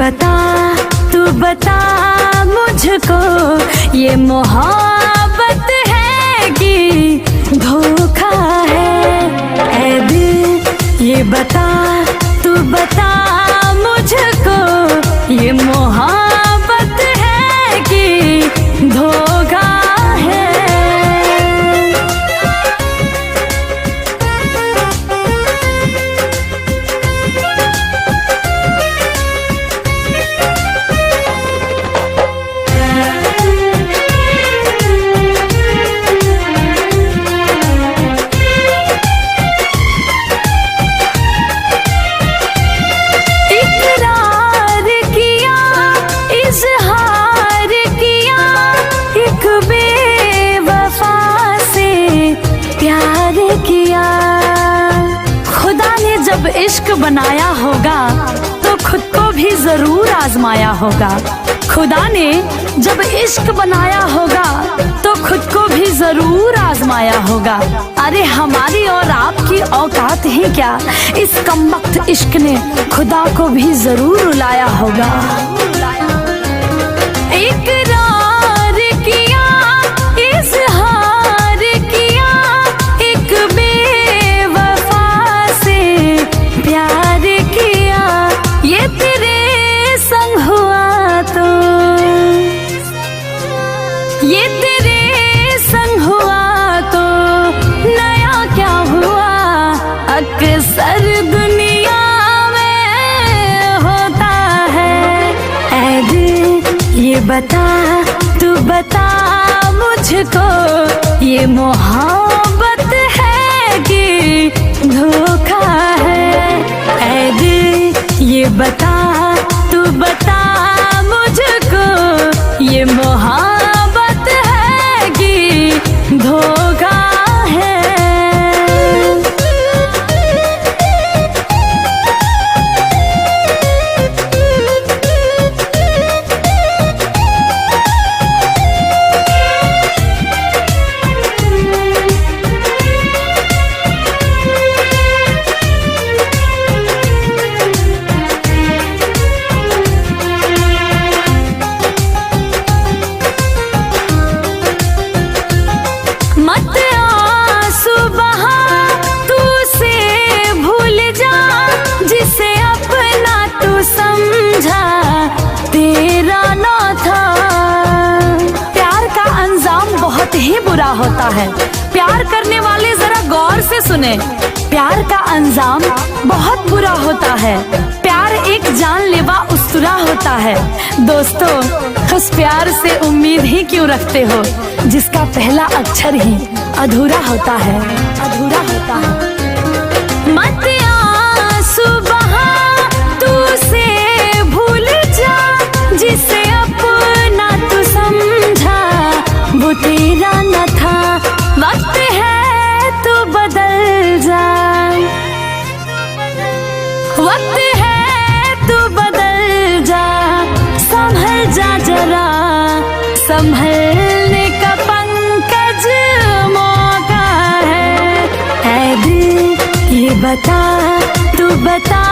बता, तू बता मुझको, ये मोहब्बत है कि धोखा है। ऐ दिल ये बता, तू बता मुझको, ये मोहब्बत है कि धोखा है। जब इश्क बनाया होगा तो खुद को भी जरूर आजमाया होगा। खुदा ने जब इश्क बनाया होगा तो खुद को भी जरूर आजमाया होगा। अरे हमारी और आपकी औकात ही क्या, इस कमबख्त इश्क ने खुदा को भी जरूर रुलाया होगा। इकरार किया, इज़हार किया, एक बेवफा से प्यार किया, ये तेरे संग हुआ तो, ये तेरे संग हुआ तो नया क्या हुआ, अक्सर दुनिया में होता है। ऐ दिल ये बता, तू बता मुझको, ये मोहब्बत है कि धोखा है। ऐ दिल ये बता, तू बता मुझको, ये मोहब्बत है कि धोखा है। मत आंसू बहा, तू से भूल जा, जिसे अपना तू समझा तेरा ना था। प्यार का अंजाम बहुत ही बुरा होता है। प्यार करने वाले जरा गौर से सुने, प्यार का अंजाम बहुत बुरा होता है। प्यार एक जानलेवा उस्तरा होता है। दोस्तों, उस प्यार से उम्मीद ही क्यों रखते हो जिसका पहला अक्षर ही अधूरा होता है, अधूरा होता है। मत आंसू बहा, तू से भूल जा, जिसे अपना तू समझा वो तेरा न था। वक्त है तू बदल जा, वक्त है तू बदल जा, संभल जा जरा, संभलने का पंकज मौका है। ऐ दिल ये बता, तू बता